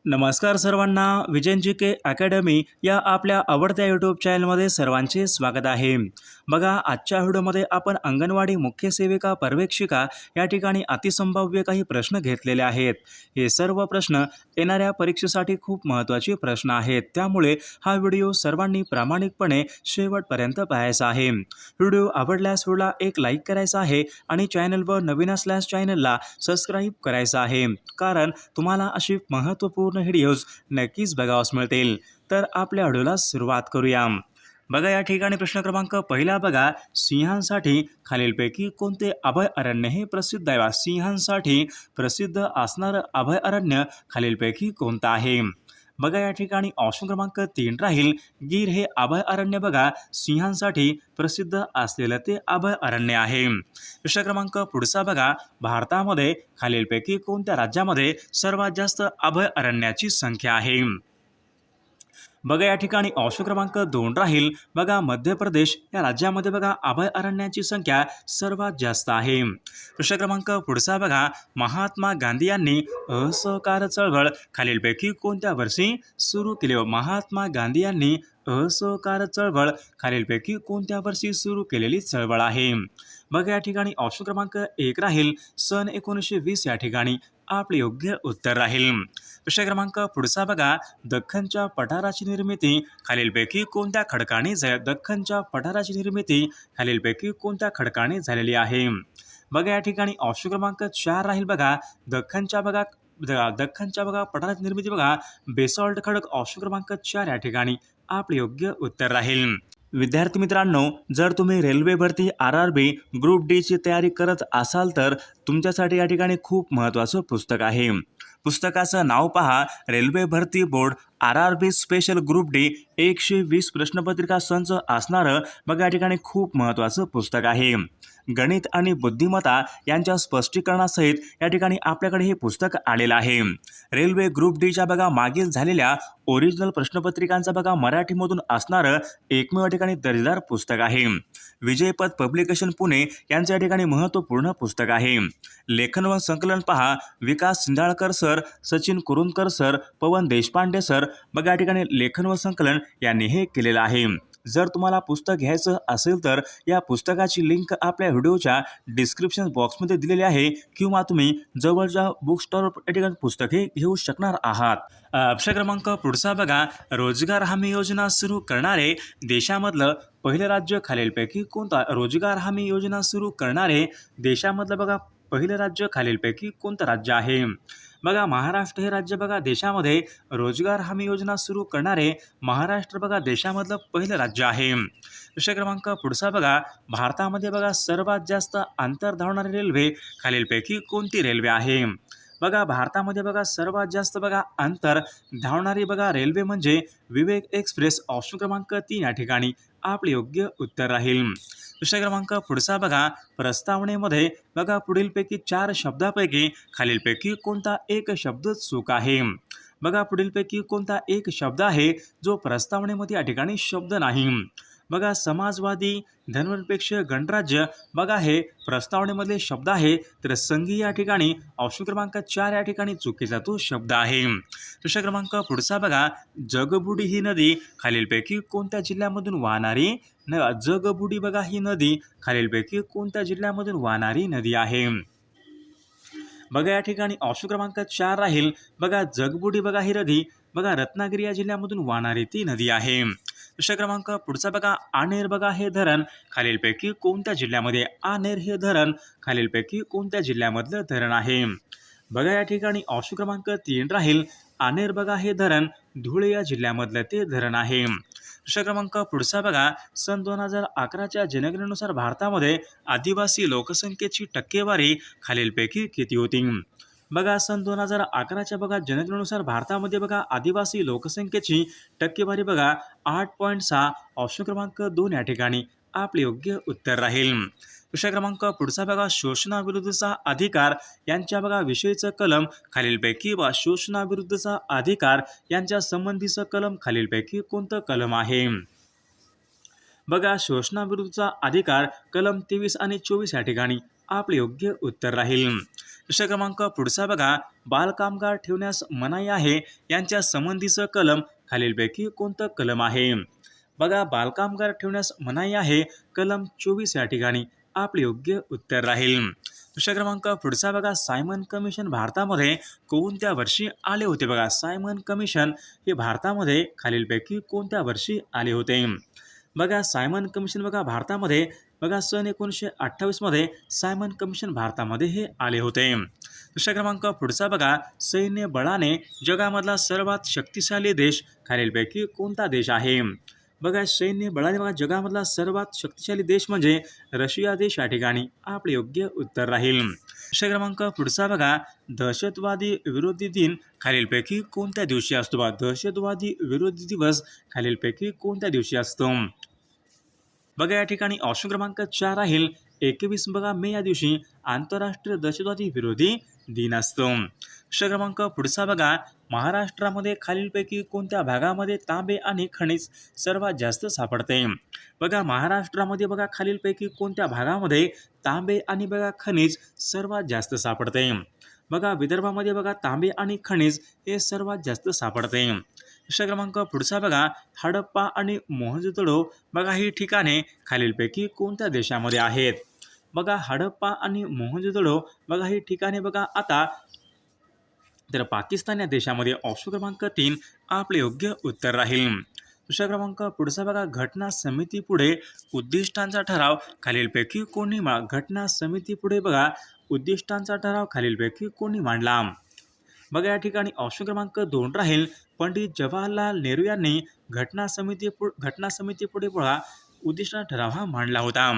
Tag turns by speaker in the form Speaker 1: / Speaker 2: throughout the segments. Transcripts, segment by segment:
Speaker 1: नमस्कार सर्वांना. विजय के अकॅडमी या आपल्या आवडत्या यूट्यूब चॅनलमध्ये सर्वांचे स्वागत आहे. बघा, आजच्या व्हिडिओमध्ये आपण अंगणवाडी मुख्य सेविका पर्यवेक्षिका या ठिकाणी अतिसंभाव्य काही प्रश्न घेतलेले आहेत. हे सर्व प्रश्न येणाऱ्या परीक्षेसाठी खूप महत्त्वाचे प्रश्न आहेत. त्यामुळे हा व्हिडिओ सर्वांनी प्रामाणिकपणे शेवटपर्यंत पाहायचा आहे. व्हिडिओ आवडल्यास व्हिडिओला एक लाईक करायचा आहे आणि चॅनलवर नवीन असल्यास चॅनलला सबस्क्राईब करायचं आहे, कारण तुम्हाला अशी महत्त्वपूर्ण व्हिडिओज नक्कीच बघावास मिळतील. तर आपल्या व्हिडिओला सुरुवात करूया. बघा, या ठिकाणी प्रश्न क्रमांक पहिला बघा, सिंहांसाठी खालीलपैकी कोणते अभयारण्य हे प्रसिद्ध आहे? सिंहांसाठी प्रसिद्ध असणारं अभयारण्य खालीलपैकी कोणतं आहे? बघा, या ठिकाणी ऑप्शन क्रमांक 3 राहील गीर हे अभयारण्य बघा सिंहांसाठी प्रसिद्ध असलेलं ते अभयारण्य आहे. प्रश्न क्रमांक पुढचा बघा, भारतामध्ये खालीलपैकी कोणत्या राज्यामध्ये सर्वात जास्त अभयारण्याची संख्या आहे? बघा, या ठिकाणी ऑप्शन क्रमांक 2 राहील बघा मध्य प्रदेश या राज्यामध्ये बघा अभयारण्याची संख्या सर्वात जास्त आहे. प्रश्न क्रमांक पुढचा बघा, महात्मा गांधी यांनी असहकार चळवळ खालीलपैकी कोणत्या वर्षी सुरू केली? महात्मा गांधी यांनी असहकार चळवळ खालीलपैकी कोणत्या वर्षी सुरू केलेली चळवळ आहे? बघा, या ठिकाणी ऑप्शन क्रमांक 1 राहील सन 1920 या ठिकाणी आपले योग्य उत्तर राहील. प्रश्न क्रमांक पुढचा बघा, दख्खनच्या पठाराची निर्मिती खालीलपैकी कोणत्या खडकाने दख्खनच्या पठाराची निर्मिती खालीलपैकी कोणत्या खडकाने झालेली आहे? बघा, या ठिकाणी ऑप्शन क्रमांक 4 राहील बघा दख्खनच्या बघा पठाराची निर्मिती बघा बेसॉल्ट खडक. ऑप्शन क्रमांक 4 या ठिकाणी आपले योग्य उत्तर राहील. विद्यार्थी मित्रांनो, जर तुम्ही रेल्वे भरती RRB ग्रुप डी ची तयारी करत असाल तर तुमच्यासाठी या ठिकाणी खूप महत्त्वाचं पुस्तक आहे. पुस्तकाचं नाव पहा, रेल्वे भरती board RRB special group D 120 प्रश्नपत्रिका संच असणारं बघा या ठिकाणी खूप महत्त्वाचं पुस्तक आहे. गणित आणि बुद्धिमत्ता यांच्या स्पष्टीकरणासहित या ठिकाणी आपल्याकडे हे पुस्तक आलेलं आहे. रेल्वे ग्रुप डीच्या बघा मागील झालेल्या ओरिजिनल प्रश्नपत्रिकांचा बघा मराठीमधून असणारं एकमेव ठिकाणी दर्जेदार पुस्तक आहे. विजयपथ पब्लिकेशन पुणे यांचं या ठिकाणी महत्त्वपूर्ण पुस्तक आहे. लेखन व संकलन पहा, विकास सिंधाळकर सर, सचिन कुरुंदकर सर, पवन देशपांडे सर बघा या ठिकाणी लेखन व संकलन यांनी हे केलेलं आहे. जर तुम्हाला पुस्तक घ्यायचं असेल तर या पुस्तकाची लिंक आपल्या व्हिडिओच्या डिस्क्रिप्शन बॉक्समध्ये दिलेली आहे, किंवा तुम्ही जवळच्या बुक स्टोर या ठिकाणी पुस्तके घेऊ शकणार आहात. प्रश्न क्रमांक पुढचा बघा, रोजगार हमी योजना सुरू करणारे देशामधलं पहिलं राज्य खालीलपैकी कोणतं? रोजगार हमी योजना सुरू करणारे देशामधलं बघा पहिलं राज्य खालीलपैकी कोणतं राज्य आहे? बघा, महाराष्ट्र हे राज्य बघा देशामध्ये रोजगार हमी योजना सुरू करणारे महाराष्ट्र बघा देशामधलं पहिलं राज्य आहे. प्रश्न क्रमांक पुढचा बघा, भारतामध्ये बघा सर्वात जास्त अंतर धावणारी रेल्वे खालीलपैकी कोणती रेल्वे आहे? बघा, भारतामध्ये बघा सर्वात जास्त बघा अंतर धावणारी बघा रेल्वे म्हणजे विवेक एक्सप्रेस. ऑप्शन क्रमांक 3 या ठिकाणी आपले योग्य उत्तर राहील. प्रश्न क्रमांक पुढचा बघा, प्रस्तावनेमध्ये बघा पुढीलपैकी 4 शब्दापैकी खालीलपैकी कोणता एक शब्द चूक आहे? बघा, पुढीलपैकी कोणता एक शब्द आहे जो प्रस्तावनेमध्ये या ठिकाणी शब्द नाही? बघा, समाजवादी, धर्मनिरपेक्ष, गणराज्य बघा हे प्रस्तावनेमधले शब्द आहे, तर संघी या ठिकाणी ऑप्शन क्रमांक 4 या ठिकाणी चुकीचा तो शब्द आहे. प्रश्न क्रमांक पुढचा बघा, जगबुडी ही नदी खालीलपैकी कोणत्या जिल्ह्यामधून वाहणारी जगबुडी बघा ही नदी खालीलपैकी कोणत्या जिल्ह्यामधून वाहणारी नदी आहे? बघा, या ठिकाणी ऑप्शन क्रमांक 4 राहील बघा जगबुडी बघा ही नदी बघा रत्नागिरी या जिल्ह्यामधून वाहणारी ती नदी आहे. प्रश्न क्रमांक पुढचा बघा, आनेर बघा हे धरण खालीलपैकी कोणत्या जिल्ह्यामध्ये? आनेर हे धरण खालीलपैकी कोणत्या जिल्ह्यामधलं धरण आहे? बघा, या ठिकाणी ऑप्शन क्रमांक 3 राहील आनेर बघा हे धरण धुळे या जिल्ह्यामधलं ते धरण आहे. प्रश्न क्रमांक पुढचा बघा, सन 2011च्या जनगणनेनुसार भारतामध्ये आदिवासी लोकसंख्येची टक्केवारी खालीलपैकी किती होती? बघा, सन 2011च्या बघा जनगणनेनुसार भारतामध्ये बघा आदिवासी लोकसंख्येची टक्केवारी बघा 8.6. ऑप्शन क्रमांक 2 या ठिकाणी आपले योग्य उत्तर राहील. प्रश्न क्रमांक पुढचा बघा, शोषणाविरुद्धचा अधिकार यांच्या बघा विषयीचं कलम खालीलपैकी शोषणाविरुद्धचा अधिकार यांच्या संबंधीचं कलम खालीलपैकी कोणतं कलम आहे? बघा, शोषणाविरुद्धचा अधिकार कलम 23 आणि 24 या ठिकाणी आपले योग्य उत्तर राहील. प्रश्न क्रमांक पुढचा बघा, बालकामगार ठेवण्यास मनाई आहे यांच्या संबंधीचं कलम खालीलपैकी कोणतं कलम आहे? बघा, बालकामगार ठेवण्यास मनाई आहे कलम 24 या ठिकाणी आपले योग्य उत्तर राहील. प्रश्न क्रमांक पुढचा बघा, सायमन कमिशन भारतामध्ये कोणत्या वर्षी आले होते? बघा, सायमन कमिशन हे भारतामध्ये खालीलपैकी कोणत्या वर्षी आले होते? बघा, सायमन कमिशन बघा भारतामध्ये बघा सन 1928 मध्ये सायमन कमिशन भारतामध्ये हे आले होते. प्रश्न क्रमांक पुढचा बघा, सैन्य बळाने जगामधला सर्वात शक्तिशाली देश खालीलपैकी कोणता देश आहे? बघा, सैन्य बळाने बघा जगामधला सर्वात शक्तिशाली देश म्हणजे रशिया देश या ठिकाणी आपले योग्य उत्तर राहील. प्रश्न क्रमांक पुढचा बघा, दहशतवादी विरोधी दिन खालीलपैकी कोणत्या दिवशी असतो? बघा, दहशतवादी विरोधी दिवस खालीलपैकी कोणत्या दिवशी असतो? बघा, या ठिकाणी ऑप्शन क्रमांक 4 राहील 21 बघा मे या दिवशी आंतरराष्ट्रीय दहशतवादी विरोधी दिन असतो. प्रश्न क्रमांक पुढचा बघा, महाराष्ट्रामध्ये खालीलपैकी कोणत्या भागामध्ये तांबे आणि खनिज सर्वात जास्त सापडते? बघा, महाराष्ट्रामध्ये बघा खालीलपैकी कोणत्या भागामध्ये तांबे आणि बघा खनिज सर्वात जास्त सापडते? बघा, विदर्भामध्ये बघा तांबे आणि खनिज हे सर्वात जास्त सापडते. प्रश्न क्रमांक पुढचा बघा, हडप्पा आणि मोहनजोदडो बघा ही ठिकाणे खालीलपैकी कोणत्या देशामध्ये आहेत? बघा, हडप्पा आणि मोहनजोदडो बघा ही ठिकाणे बघा आता तर पाकिस्तान या देशामध्ये ऑप्शन क्रमांक 3 आपले योग्य उत्तर राहील. प्रश्न क्रमांक पुढचा बघा, घटना समितीपुढे उद्दिष्टांचा ठराव खालीलपैकी कोणी घटना समितीपुढे बघा उद्दिष्टांचा ठराव खालीलपैकी कोणी मांडला? बघा, या ठिकाणी ऑप्शन क्रमांक 2 राहील पंडित जवाहरलाल नेहरू यांनी घटना समितीपुढे बघा उद्दिष्टांचा ठराव हा मांडला होता.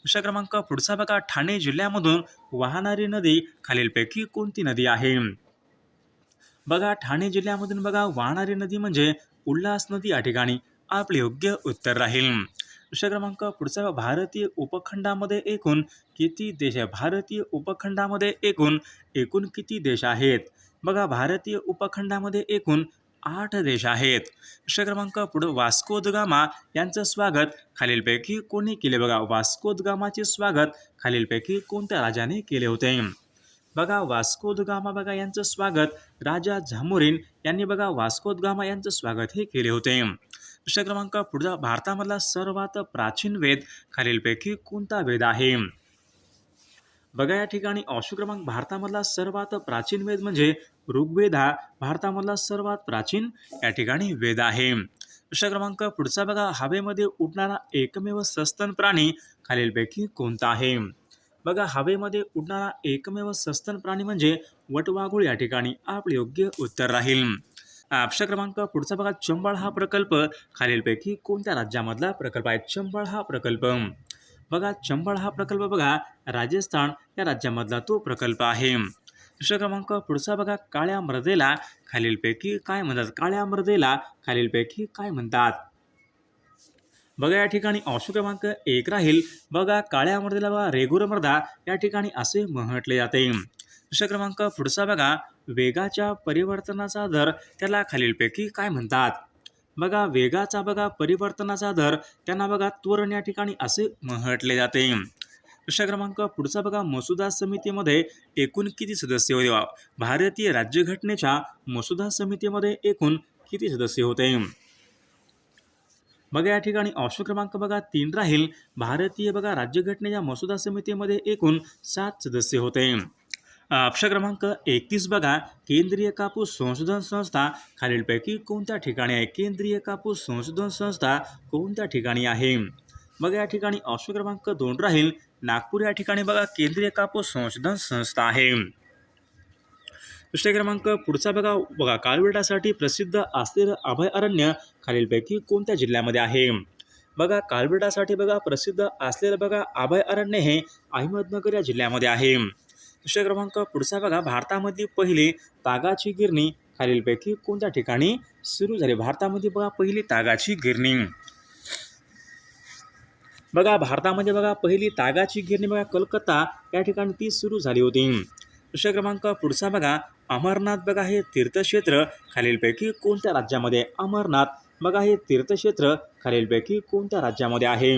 Speaker 1: प्रश्न क्रमांक पुढचा बघा, ठाणे जिल्ह्यामधून वाहणारी नदी खालीलपैकी कोणती नदी आहे? बघा, ठाणे जिल्ह्यामधून बघा वाहणारी नदी म्हणजे उल्हास नदी या ठिकाणी आपले योग्य उत्तर राहील. प्रश्न क्रमांक पुढचा, भारतीय उपखंडामध्ये एकूण किती देश आहे? भारतीय उपखंडामध्ये एकूण किती देश आहेत? बघा, भारतीय उपखंडामध्ये एकूण 8 देश आहेत. प्रश्न क्रमांक पुढे, वास्को द गामा यांचं स्वागत खालीलपैकी कोणी केले? बघा, वास्को द गामाचे स्वागत खालीलपैकी कोणत्या राजाने केले होते? बघा, वास्को द गामा बघा यांचं स्वागत राजा झामोरिन यांनी बघा वास्को द गामा यांचं स्वागत हे केले होते. प्रश्न क्रमांक पुढचा, भारतामधला सर्वात प्राचीन वेद खालीलपैकी कोणता वेद आहे? बघा, या ठिकाणी ऑप्शन क्रमांक भारतामधला सर्वात प्राचीन वेद म्हणजे ऋग्वेद हा भारतामधला सर्वात प्राचीन या ठिकाणी वेद आहे. प्रश्न क्रमांक पुढचा बघा, हवेमध्ये उडणारा एकमेव सस्तन प्राणी खालीलपैकी कोणता आहे? बघा, हवेमध्ये उडणारा एकमेव सस्तन प्राणी म्हणजे वटवाघूळ या ठिकाणी आपले योग्य उत्तर राहील. प्रश्न क्रमांक पुढचा बघा, चंबळ हा प्रकल्प खालीलपैकी कोणत्या राज्यामधला प्रकल्प आहे? चंबळ हा प्रकल्प बघा, चंबळ हा प्रकल्प बघा राजस्थान या राज्यामधला तो प्रकल्प आहे. प्रश्न क्रमांक पुढचा बघा, काळ्या मृदेला खालीलपैकी काय म्हणतात? काळ्या मृदेला खालीलपैकी काय म्हणतात? बघा, या ठिकाणी ऑप्शन क्रमांक 1 राहील बघा काळ्या मृदेला बघा रेगुर मृदा या ठिकाणी असे म्हटले जाते. प्रश्न क्रमांक पुढचा बघा, वेगाच्या परिवर्तनाचा दर त्याला खालीलपैकी काय म्हणतात? बघा, वेगाचा बघा परिवर्तनाचा दर त्यांना बघा त्वरण या ठिकाणी असे म्हटले जाते. प्रश्न क्रमांक पुढचा बघा, मसुदा समितीमध्ये एकूण किती सदस्य होते? भारतीय राज्यघटनेच्या मसुदा समितीमध्ये एकूण किती सदस्य होते? बघा, या ठिकाणी ऑप्शन क्रमांक बघा 3 राहील भारतीय बघा राज्यघटनेच्या मसुदा समितीमध्ये एकूण 7 सदस्य होते. प्रश्न क्रमांक 31 बघा, केंद्रीय कापूस संशोधन संस्था खालीलपैकी कोणत्या ठिकाणी आहे? केंद्रीय कापूस संशोधन संस्था कोणत्या ठिकाणी आहे? बघा, या ठिकाणी ऑप्शन क्रमांक 2 राहील नागपूर या ठिकाणी बघा केंद्रीय कापूस संशोधन संस्था आहे. प्रश्न क्रमांक पुढचा बघा काळविटासाठी प्रसिद्ध असलेलं अभयारण्य खालीलपैकी कोणत्या जिल्ह्यामध्ये आहे? बघा, काळविटासाठी बघा प्रसिद्ध असलेलं बघा अभयारण्य हे अहमदनगर या जिल्ह्यामध्ये आहे. प्रश्न क्रमांक पुढचा बघा, भारतामधली पहिली तागाची गिरणी खालीलपैकी कोणत्या ठिकाणी सुरू झाली? भारतामध्ये बघा पहिली तागाची गिरणी बघा भारतामध्ये बघा पहिली तागाची गिरणी बघा कलकत्ता या ठिकाणी ती सुरू झाली होती. प्रश्न क्रमांक पुढचा बघा, अमरनाथ बघा हे तीर्थक्षेत्र खालीलपैकी कोणत्या राज्यामध्ये? अमरनाथ बघा हे तीर्थक्षेत्र खालीलपैकी कोणत्या राज्यामध्ये आहे?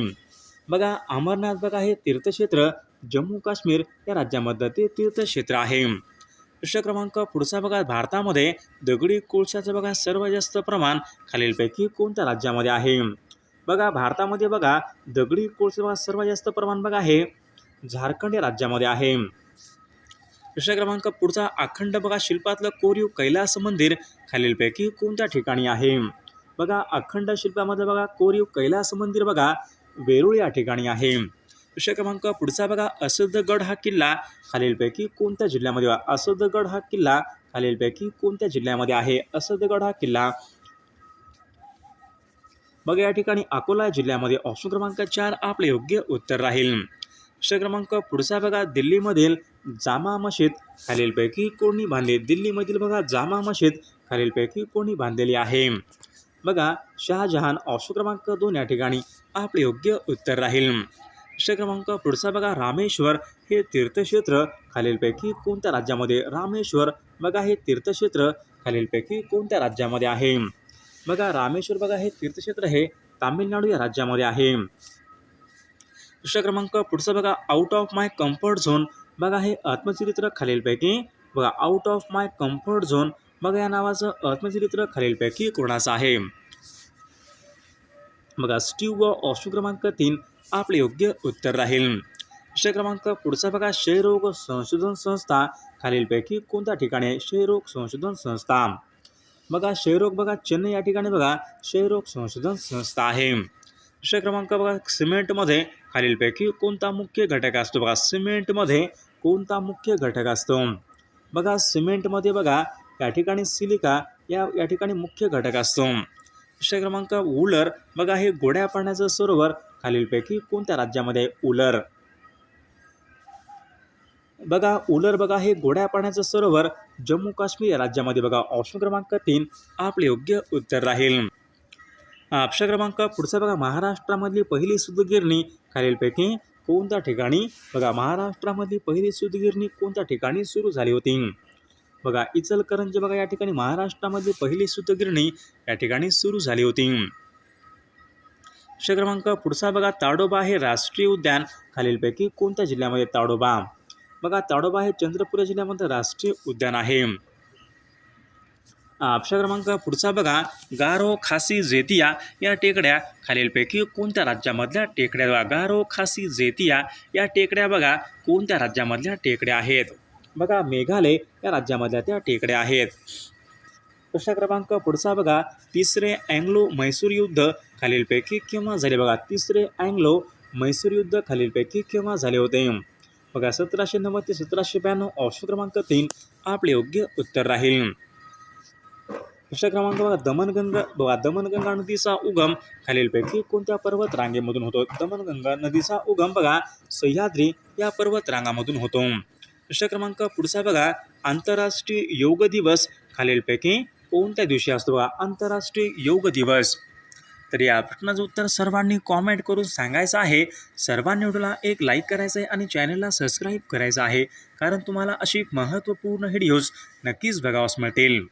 Speaker 1: बघा, अमरनाथ बघा हे तीर्थक्षेत्र जम्मू काश्मीर या राज्यामधलं ते तीर्थक्षेत्र आहे. प्रश्न क्रमांक पुढचा बघा, भारतामध्ये दगडी कोळशाचं बघा सर्वात जास्त प्रमाण खालीलपैकी कोणत्या राज्यामध्ये आहे? बघा भारतामध्ये बघा दगडी कोळशाचं बघा सर्वात जास्त प्रमाण बघा हे झारखंड या राज्यामध्ये आहे. प्रश्न क्रमांक पुढचा, अखंड बघा शिल्पातलं कोरीव कैलास मंदिर खालीलपैकी कोणत्या ठिकाणी आहे? बघा अखंड शिल्पामध्ये बघा कोरीव कैलास मंदिर बघा वेरूळ या ठिकाणी आहे. प्रश्न क्रमांक पुढचा बघा, असदगड हा किल्ला खालीलपैकी कोणत्या जिल्ह्यामध्ये असदगड हा किल्ला खालीलपैकी कोणत्या जिल्ह्यामध्ये आहे? असदगड हा किल्ला बघा या ठिकाणी अकोला जिल्ह्यामध्ये. ऑप्शन क्रमांक 4 आपले योग्य उत्तर राहील. प्रश्न क्रमांक पुढचा बघा, दिल्लीमधील जामा मशीद खालीलपैकी कोणी बांधली? दिल्लीमधील बघा जामा मशीद खालीलपैकी कोणी बांधलेली आहे? बघा शहाजहान. ऑप्शन क्रमांक 2 या ठिकाणी आपले योग्य उत्तर राहील. प्रश्न क्रमांक पुढचा बघा, रामेश्वर हे तीर्थक्षेत्र खालीलपैकी कोणत्या राज्यामध्ये? रामेश्वर बघा हे तीर्थक्षेत्र खालीलपैकी कोणत्या राज्यामध्ये आहे? बघा रामेश्वर बघा हे तीर्थक्षेत्र हे तामिळनाडू या राज्यामध्ये आहे. प्रश्न क्रमांक पुढचा बघा, out of my comfort zone बघा हे आत्मचरित्र खालीलपैकी बघा out of my comfort zone बघा या नावाचं आत्मचरित्र खालीलपैकी कोणाचं आहे? बघा स्टीव. ऑप्शन क्रमांक 3 आपले योग्य उत्तर राहील. प्रश्न क्रमांक पुढचा बघा, क्षयरोग संशोधन संस्था खालीलपैकी कोणत्या ठिकाणी आहे? क्षयरोग संशोधन संस्था बघा क्षयरोग बघा चेन्नई या ठिकाणी बघा क्षयरोग संशोधन संस्था आहे. प्रश्न क्रमांक बघा, सिमेंटमध्ये खालीलपैकी कोणता मुख्य घटक असतो? बघा सिमेंटमध्ये कोणता मुख्य घटक असतो? बघा सिमेंटमध्ये बघा या ठिकाणी सिलिका या ठिकाणी मुख्य घटक असतो. प्रश्न क्रमांक उलर बघा हे गोड्या पाण्याचं सरोवर खालीलपैकी कोणत्या राज्यामध्ये आहे? उलर बघा उलर बघा हे गोड्या पाण्याचं सरोवर जम्मू काश्मीर या राज्यामध्ये बघा. ऑप्शन क्रमांक 3 आपले योग्य उत्तर राहील. प्रश्न क्रमांक पुढचा बघा, महाराष्ट्रामधली पहिली सूतगिरणी खालीलपैकी कोणत्या ठिकाणी? बघा महाराष्ट्रामधली पहिली सूतगिरणी कोणत्या ठिकाणी सुरू झाली होती? बघा इचलकरंजी बघा या ठिकाणी महाराष्ट्रामधली पहिली सूतगिरणी या ठिकाणी सुरू झाली होती. प्रश्न क्रमांक पुढचा बघा, ताडोबा हे राष्ट्रीय उद्यान खालीलपैकी कोणत्या जिल्ह्यामध्ये? ताडोबा बघा ताडोबा हे चंद्रपूर जिल्ह्यामध्ये राष्ट्रीय उद्यान आहे. प्रश्न क्रमांक पुढचा बघा, गारो खासी जेतिया या टेकड्या खालीलपैकी कोणत्या राज्यामधल्या टेकड्या? बघा गारो खासी जेतिया या टेकड्या बघा कोणत्या राज्यामधल्या टेकड्या आहेत? बघा मेघालय या राज्यामधल्या त्या टेकड्या आहेत. प्रश्न क्रमांक पुढचा बघा, तिसरे अँग्लो म्हैसूर युद्ध खालीलपैकी केव्हा झाले? बघा तिसरे अँग्लो म्हैसूर युद्ध खालीलपैकी केव्हा झाले होते? बघा 1790 ते 1792. ऑप्शन क्रमांक 3 आपले योग्य उत्तर राहील. प्रश्न क्रमांक बघा, दमनगंगा नदीचा उगम खालीलपैकी कोणत्या पर्वत रांगेमधून होतो? दमनगंगा नदीचा उगम बघा सह्याद्री या पर्वत रांगामधून होतो. प्रश्न क्रमांक पुढचा बघा, आंतरराष्ट्रीय योग दिवस खालीलपैकी कोणत्या दिवशी असतो? बघा आंतरराष्ट्रीय योग दिवस. तर या प्रश्नाचं उत्तर सर्वांनी कॉमेंट करून सांगायचं आहे. सर्वांनी व्हिडिओला एक लाईक करायचं आहे आणि चॅनलला सबस्क्राईब करायचं आहे, कारण तुम्हाला अशी महत्त्वपूर्ण व्हिडिओज नक्कीच बघावयास मिळतील.